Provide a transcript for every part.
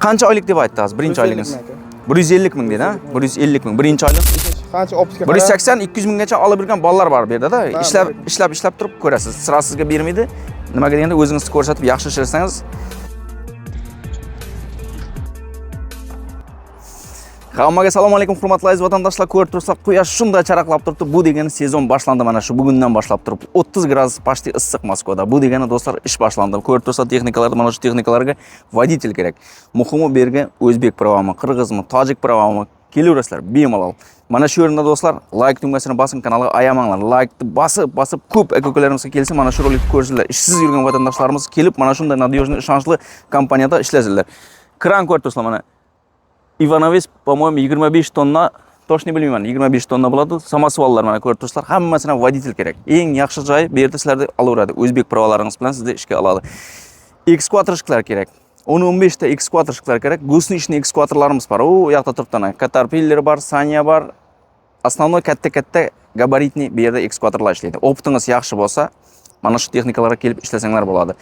Qancha oylik deb aytdingiz? Birinchi oyligingiz. 150 ming dedi, ha? 150 ming birinchi oylik. Qancha optika? 180 200 minggacha olib yurgan bolalar bor bu yerda-da. Ishlab turib ko'rasiz. Sira sizga bermaydi. Nimaga deganda o'zingiz ko'rsatib yaxshi ishlasangiz. Hammaga assalomu alaykum hurmatli aziz vatandoshlar. Ko'rib tursak, quyosh shunday charaqlab turibdi. Bu degani sezon boshlandi mana shu bugundan boshlab turib. 30 gradus почти issiq Moskvada. Bu degani do'stlar ish boshlandi. Ko'rib tursak, texnikalarda mana shu texnikalarga водитель kerak. Muhimi berga o'zbek pravomi, qirg'izmi, tojik pravomi kelaverasizlar bemalol. Mana shu yerda do'stlar, like tugmasini bosing, kanalga ayamanglar. Like bosib ko'p aka-ukalarimizga kelsa, mana shu rolikni ko'rishinglar. Ishsiz yurgan vatandoshlarimiz kelib, mana shunday надежный, ishonchli kompaniyada ishlasizlar. Kran ko'rib turibsizlar mana. Ivanovis, по-моему, 25 tonna, точно bilmayman, 25 tonna bo'ladi. Samosuvallar mana ko'rib turibsizlar, hammasina водитель kerak. Eng yaxshi joyi bu yerda sizlarni olaveradi. O'zbek pravolaringiz bilan sizni ishga oladi. Ekskvatorshiklar kerak. 10-15 ta ekskvatorshiklar kerak. Гусеничный ekskvatorlarimiz bor. U yoqda turibdi. Caterpillar bor, Sanya bor. Основной katta gabaritli bu yerda ekskvatorlar ishlaydi. Opitingiz yaxshi bo'lsa, mana shu texnikalarga kelib ishlasanglar bo'ladi.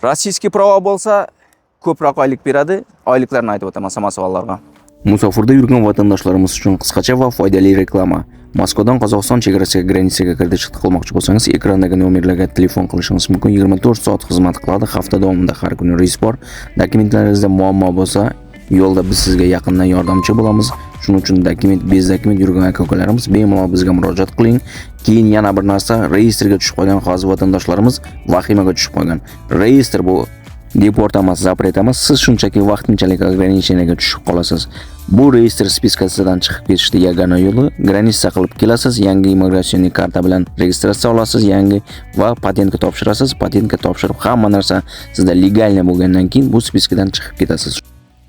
Rossiyskiy pravo bo'lsa, ko'proq oylik beradi. Oyliklarni aytib o'taman samosuvallarga. Musofirda yurgan vatandoshlarimiz uchun qisqacha va foydali reklama. Moskvadan Qozog'iston chegarasiga granitsaga kirdi chiqdi qilmoqchi bo'lsangiz, ekrandagi nomerlarga telefon qilishingiz mumkin. 24 soat xizmat qiladi. Hafta davomida har kuni reys bor. Dokumentlaringizda muammo bo'lsa, yo'lda biz sizga yaqindan yordamchi bo'lamiz. Shuning uchun bez dokument yurgan aka-ukalarimiz bemalol bizga murojaat qiling. Keyin yana bir narsa, reyestrga tushib qolgan hozir vatandoshlarimiz vahimaga tushib qolgan. Reyestr bu deport emas, zapret emas, siz shunchaki vaqtinchalik ограничениyaga tushib qolasiz. Bu reyestr spiskasidan chiqib ketishning yagona yo'li granitsa qilib kelasiz, yangi immigratsioniy karta bilan registratsiya olasiz, yangi va patentga topshirasiz. Patentga topshirib hamma narsa sizda legalniy bo'lgandan keyin bu spiskadan chiqib ketasiz.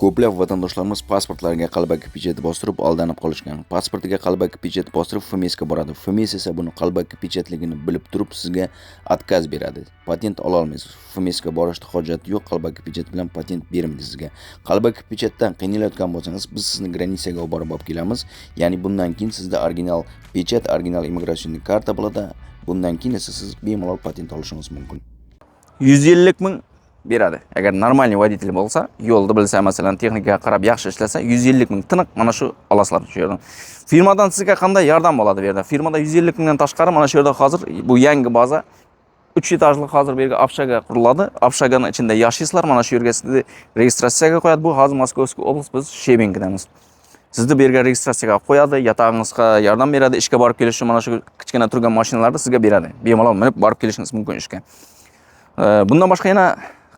Ko'plab vatandoshlarimiz pasportlariga qalbaki pechet bostirib aldanib qolishgan. Pasportiga qalbaki pechet bostirib FMSga boradi. FMS esa buni qalbaki pechetligini bilib turib sizga отказ beradi. Patent ola olmaysiz. FMSga borishda hojat yo'q. Qalbaki pechet bilan patent bermaydi sizga. Qalbaki pechetdan qiynalayotgan bo'lsangiz, biz sizni granitsaga olib borib kelamiz. Ya'ni bundan keyin sizda original pechet, original immigratsioniy karta bo'ladi. Bundan keyin esa siz bemalol patent olishingiz mumkin. 150 ming beradi. Agar normalniy водитель bo'lsa, yo'lda bilsa, masalan, texnikaga qarab yaxshi ishlasa, 150 ming tiniq mana shu olasizlar shu yerdan. Firmadan sizga qanday yordam bo'ladi bu yerda? Firmada 150 mingdan tashqari mana shu yerda hozir bu yangi baza 3 etajli hozir bu yerga общага quriladi. Общaganing ichida yashaysizlar. Mana shu yerga sizni registratsiyaga qo'yadi. Bu hozir Moskovskiy oblast, biz Shebenkidamiz. Sizni bu yerga registratsiyaga qo'yadi, yatog'ingizga yordam beradi, ishga borib kelish uchun mana shu kichkina turgan mashinalarni sizga beradi. Bemalol minib borib kelishingiz mumkin ishga. Bundan boshqa yana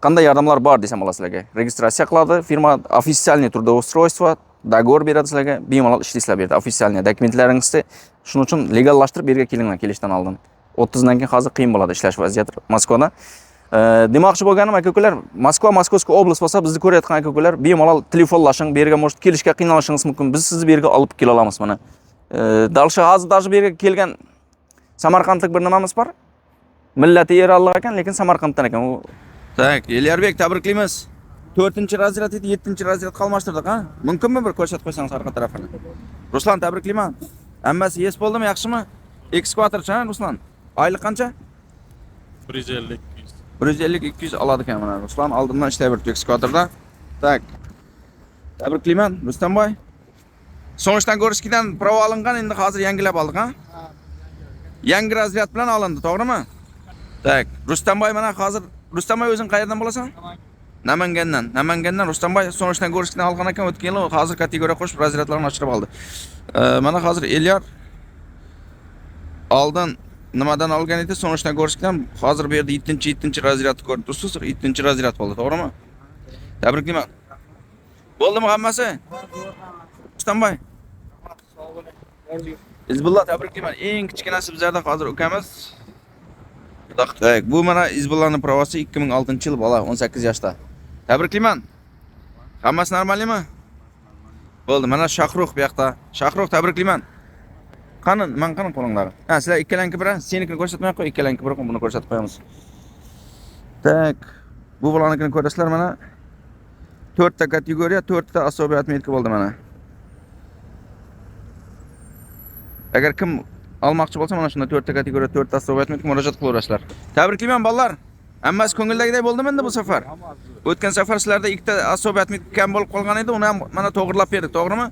qanday yordamlar bor desam bo'ladi sizlarga. Registratsiya qiladi, firma официальный трудоустройство, договор beradi sizlarga, bemalol ishlaysizlar bu yerda. Официальный dokumentlaringizni shuning uchun legallashtirib berga kelinglar kelishdan oldin. 30 dan keyin hozir qiyin bo'ladi ishlash vaziyati Moskvada. Demoqchi bo'lganim aka-ukalar, Moskva, Moskovskiy oblast bo'lsa, bizni ko'rayotgan aka-ukalar bemalol telefonlashing, bu yerga может kelishga qiynalishingiz mumkin. Biz sizni bu yerga olib kela olamiz mana. Dalsha hozir даже bu yerga kelgan Samarqandlik bir nimamiz bor. Millati Eralloq ekan, lekin Samarqanddan ekan u. Tak, Elyarbek, tabriklaymiz. 4-razryad edi, 7-razryad qalmashtirdik, ha? Mumkinmi bir ko'rsatib qo'ysangiz orqa tarafini? Ruslan, tabriklayman. Hammasi yes bo'ldimi, yaxshimi? Ekskvatorchi, Ruslan. Oylik qancha? 150 200 oladi ekan mana. Ruslan oldindan ishlayverdi ekskvatorda. Tak. Tabriklayman, Rustamboy. So'nishdan Gorskidan pravo olingan, endi hozir yangilab oldik, ha? Yangi razryad bilan olindi, to'g'rimi? Tak, Rustamboy mana hozir Rustamboy o'zing qayerdan bo'lasan? Namangandan Rustamboy so'nishdan Gorskidan olgan ekan, o'tgan yil hozir kategoriya qo'shib razryadlarni oshirib oldi. Mana hozir Elyar oldin nimadan olgan edi? So'nishdan Gorskidan hozir bu yerda 7-razryadni ko'rib tursiz, 7-razryad bo'ldi, to'g'rimi? Tabriklayman. Bo'ldimi hammasi? Rustamboy. Izbillah, tabriklayman. Eng kichkinasi bizlarda hozir ukamiz. Bu mana Izbullahning pravosi 2006-yil bola, 18 yoshda. Tabriklayman. Hammasi normalmi? Bo'ldi, mana Shahruh bu yoqda. Shahruh, tabriklayman. Qani, men qani qo'linglar. Ha, sizlar ikkalanki bir, senikini ko'rsatmay qo'y, ikkalanki bir buni ko'rsatib qo'yamiz. Tak, bu bolanikini ko'rasizlar mana. 4 ta kategoriya, 4 ta особый отметка bo'ldi mana. Agar kim almoqchi bo'lsa, mana shunda 4 ta kategoriya, 4 ta особый отметка murojaat qilaverasizlar. Tabriklayman bolalar. Hammasi ko'ngildagidek bo'ldimi endi bu safar? O'tgan safar sizlarda ikkita asobiyat kam bo'lib qolgan edi, uni ham mana to'g'rilab berdik, to'g'rimi?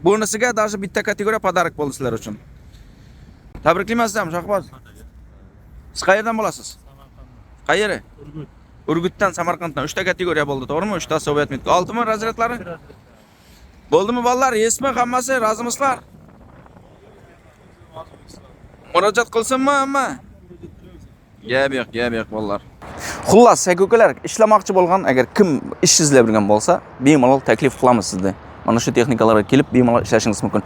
Bunisiga даже bitta kategoriya pодарок bo'ldi sizlar uchun. Tabriklayman sizlarni, Shohboz. Siz qayerdan bo'lasiz? Qayeri? Urgut. Urgutdan, Samarqanddan 3 ta kategoriya bo'ldi, to'g'rimi? 3 ta asobiyat mit. Oltimi razredlari? Bo'ldimi bolalar? Yesmi hammasi? Rozimisizlar? Murojaat qilsinmi hamma? Gap yo'q bolalar. Xullas, aka-ukalar, ishlamoqchi bo'lgan agar kim ish izlab yurgan bo'lsa, bemalol taklif qilamiz sizga. Mana shu texnikalarga kelib bemalol ishlashingiz mumkin.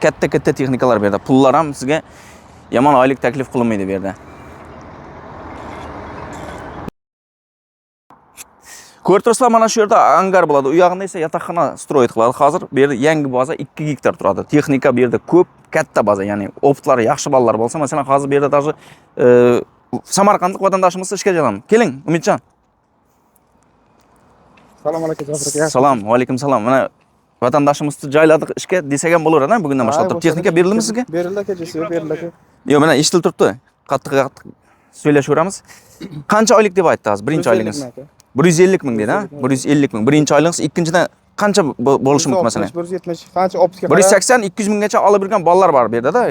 Katta texnikalar bu yerda. Pullar ham sizga yomon oylik taklif qilinmaydi bu yerda. Ko'rib turibsizlar, mana shu yerda angar bo'ladi. U yog'inda esa yotoqxona stroyit qiladi. Hozir bu yerda yangi baza 2 gektar turadi. Texnika bu yerda ko'p, katta baza, ya'ni optlari yaxshi bolalar bo'lsa, masalan, hozir bu yerda даже Samarqandlik vatandoshimiz ishga joylandi. Keling, Umidjon. Assalomu alaykum, Jafar aka. Salom, va alaykum salom. Mana vatandoshimizni joyladik ishga desak ham bo'laveradi, bugundan boshlab turib. Texnika berildi sizga? Berildi aka, berildi aka. Yo'q, mana eshitilib turibdi. Qattiq söylashaveramiz. Qancha oylik deb aytdi hozir? Birinchi oyligingiz 150 ming dedi, ha? 150 ming. Birinchi oyligingiz, ikkinchidan qancha bo'lishi mumkin masalan? 170, qancha optika? 180, 200 minggacha olib yurgan bolalar bor bu yerda-da.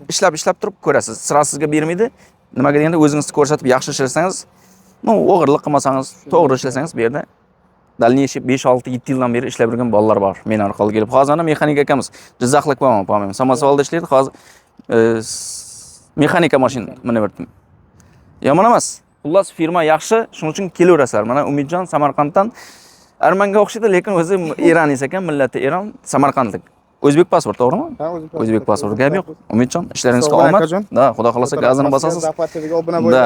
Ishlab turib ko'rasiz. Sira sizga bermaydi. Nimaga deganda o'zingizni ko'rsatib yaxshi ishlasangiz, o'g'irlik qilmasangiz, to'g'ri ishlasangiz bu yerda дальнейший 5-6-7 yildan beri ishlab yurgan bolalar bor. Men orqali kelib, hozir mexanik akamiz Jizzaxlik bo'lmayman. Samosavalda ishlaydi, hozir mexanika mashina minib yomon emas. Xullas firma yaxshi, shuning uchun kelaverasizlar. Mana Umidjon Samarqanddan Armanga o'xshaydi, lekin o'zi Eronis ekan, millati Eron, Samarqandlik. O'zbek pasport, to'g'rimi? Ha, O'zbek pasport. Gap yo'q. Umidjon, ishlaringizga omad. Da, xudo xolasa gazini bosasiz. Da.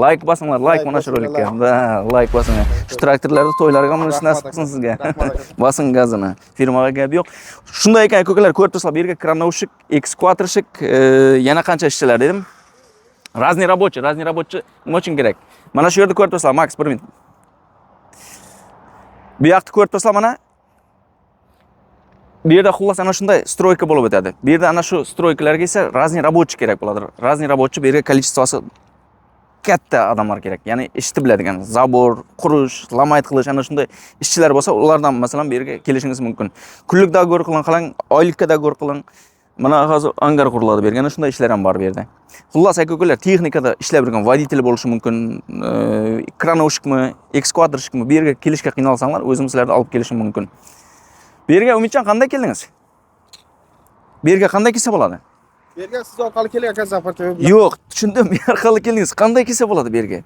Like bosinglar, like mana shu rolikka. Da, like bosinglar. Shu traktorlarda to'ylarga ham nasib qilsin sizga. Bosing gazini. Firmaga gap yo'q. Shunday ekan, ko'kalar, ko'rib turibsizlar, bu yerga kranovshik, ekskvatorshik, yana qancha ishchilar dedim. Разный рабочий nima uchun kerak? Mana shu yerda ko'rib turibsizlar, Max 1 minut. Bu yoqda ko'rib turibsizlar, mana bu yerda xullas ana shunday stroyka bo'lib o'tadi. Bu yerda ana shu stroykalarga esa разный рабочий kerak bo'ladi. Разный рабочий bu yerga количествоsi katta odamlar kerak. Ya'ni ishni biladigan, zabor, qurish, lamayt qilish ana shunday ishchilar bo'lsa, ulardan masalan bu yerga kelishingiz mumkin. Kunlik dogovor qiling, oylikka dogovor qiling. Mana hozir angar quriladi bergan, shunday ishlar ham bor bu yerda. Xullas, aka-ukalar, texnikada ishlab yurgan voditelь bo'lishi mumkin, kranovshikmi, ekskvatorshikmi, bu yerga kelishga qiynalsanglar, o'zim sizlarni olib kelishim mumkin. Bu yerga Umidjon qanday keldingiz? Bu yerga qanday kelsa bo'ladi? Bu yerga siz orqali keling aka, Zafar aka. Yo'q, tushundim. Bu orqali keldingiz. Qanday kelsa bo'ladi bu yerga?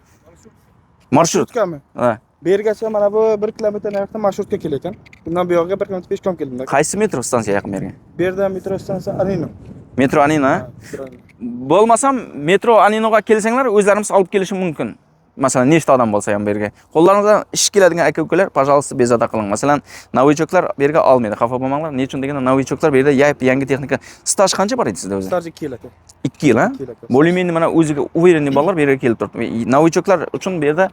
Marsrutkami? Ha. Bu yergacha mana bu 1 kilometr narxda marshrutga kelayotgan. Bundan bu yoqqa 1 kilometr peshkom keldim. Qaysi metro stansiya yaqin bu yerga? Bu yerda metro stansiya Anino. Metro Anino, ha? Bo'lmasam metro Aninoga kelsanglar, o'zlarimiz olib kelishim mumkin. Masalan, nechta odam bo'lsa ham bu yerga. Qo'llaringizdan ish keladigan aka-ukalar, pожалуйста, bezovta qiling. Masalan, novichoklar bu yerga olmaydi. Xafa bo'lmanglar. Nechun deganda novichoklar bu yerda yangi texnika. Staj qancha bor edi sizda o'zi? Staj 2 yil aka. 2 yil, ha? Bo'limini mana o'ziga uverенный bolalar bu yerga kelib turibdi. Novichoklar uchun bu yerda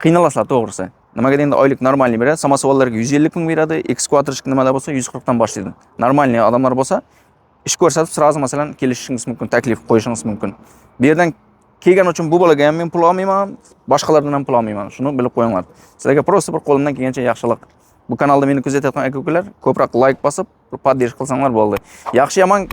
qiynalasizlar, to'g'risi. Nimaga deganda oylik normalniy beradi. Samosavallarga 150 ming beradi, ekskvatorshik nimalar bo'lsa 140 dan boshlaydi. Normalniy odamlar bo'lsa ish ko'rsatib, sразу masalan kelishingiz mumkin, taklif qo'yishingiz mumkin. Bu yerdan kelgan uchun bu bolaga ham men pul olmayman, boshqalardan ham pul olmayman. Shuni bilib qo'yinglar. Sizlarga просто bir qo'limdan kelgancha yaxshilik. Bu kanalda meni kuzatayotgan aka-ukalar ko'proq like bosib, podдержка qilsanglar bo'ldi. Yaxshi yomon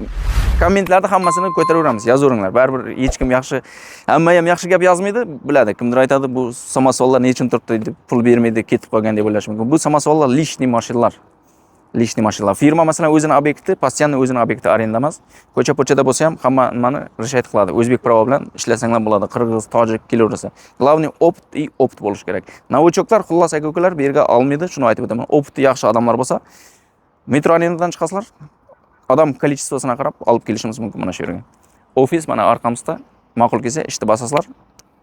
kommentlarda hammasini ko'taraveramiz, yozaveringlar. Baribir hech kim yaxshi, hamma ham yaxshi gap yozmaydi, biladi. Kimdir aytadi, bu samosavallar nechun turibdi deb pul bermaydi, ketib qolgan deb o'ylash mumkin. Bu samosavallar lishniy mashinalar. Lishniy mashinalar. Firma masalan o'zining obyekti, постоянно o'zining obyekti arenda emas. Ko'cha-pochada bo'lsa ham hamma nimani решать qiladi. O'zbek pravo bilan ishlasanglar bo'ladi. Qirg'iz, tojik kelaversa. Главный опыт bo'lish kerak. Novichoklar xullas aka-ukalar bu yerga olmaydi, shuni aytib o'taman. Opti yaxshi odamlar bo'lsa, metro arenadan chiqasizlar, odam количествосына qarab olib kelishimiz mumkin mana shu yerga. Ofis mana orqamizda, ma'qul kelsa ishni bosasizlar,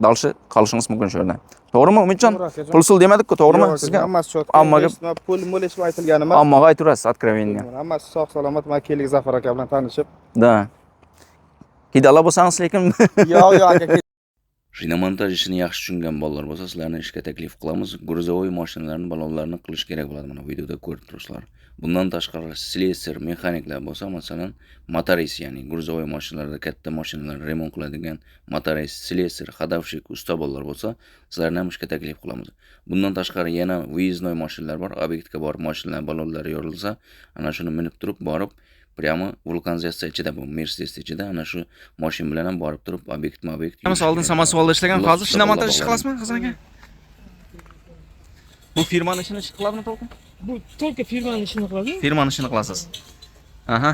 dalshi qolishingiz mumkin shu yerda. To'g'rimi Umidjon? Pul demadikku, to'g'rimi sizga? Hammasi shu. Ammoga pul mulish aytilgani emas. Ammoga ayturasiz, откровение. Hammasi sog' salomat, men keling Zafar aka bilan tanishib. Da. Kidala bo'lsangiz lekin Yo'q aka. Shinamontaj ishini yaxshi tushungan bolalar bo'lsa, sizlarni ishga taklif qilamiz. Gruzovoy mashinalarni balonlarini qilish kerak bo'ladi. Mana videoda ko'rib turibsizlar. Bundan tashqari slesar, mexaniklar bo'lsa, masalan, motoris, ya'ni gruzovoy mashinalarda katta mashinalarni remont qiladigan motoris, slesar, hadavshik, usta bolalar bo'lsa, sizlarni ham ishga taklif qilamiz. Bundan tashqari yana vyeznoy mashinalar bor. Obyektga borib mashinalar balonlari yorilsa, ana shuni minib turib borib prямо vulkanizatsiya ichida bu Mercedes ichida ana shu mashina bilan ham borib turib obyekt. Hamma oldin samosuvalda ishlagan, hozir shinamontaj ish qilasizmi, Hasan aka? Bu firmani ishini ish qiladimi to'g'ri? Bu только firmani ishini qiladi. Firmani ishini qilasiz. Aha.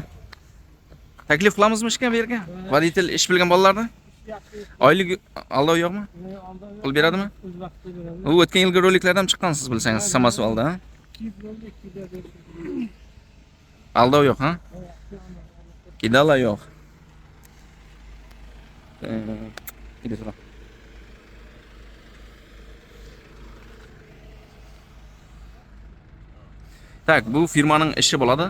Taklif qilamizmi ishga bu yerga? Voditel ish bilgan bolalarni? Oylik aldov yo'qmi? Pul beradimi? U o'tgan yilgi roliklardan chiqqansiz bilsangiz, samosuvalda. Aldov yo'q, ha? Kidala yo'q. Tak, bu firmaning ishi bo'ladi.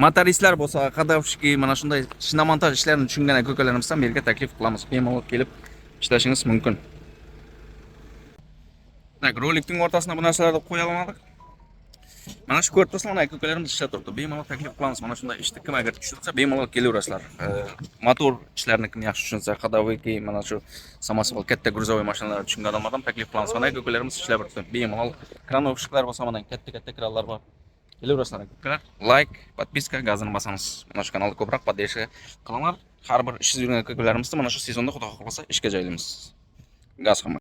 Motoristlar bo'lsa, qadavshiki, mana shunday shinamontaj ishlarini tushungan aka-ukalarimiz ham bu yerga taklif qilamiz. Bemalol kelib ishlashingiz mumkin. Tak, rolikning o'rtasida bu narsalarni qo'ya olmadik. Mana shu ko'rib turibsizlar, mana aka-ukalarimiz ishlab turibdi. Bemalol taklif qilamiz. Mana shunday ishni kim agar tushunsa, bemalol kelaverasizlar. Motor ishlarini kim yaxshi tushunsa, qadaviki, mana shu samosuval katta gruzovoy mashinalarni tushungan odamlardan taklif qilamiz. Mana aka-ukalarimiz ishlab turibdi. Bemalol kranovshiklar bo'lsa, mana katta kranlar bor. Kelaverasizlar aka-ukalar. Like, podpiska, gazini bosamiz. Mana shu kanalga ko'proq podдержка qilinglar. Har bir ishsiz yurgan aka-ukalarimizni mana shu sezonda xudo xohlasa ishga joylaymiz. Gaz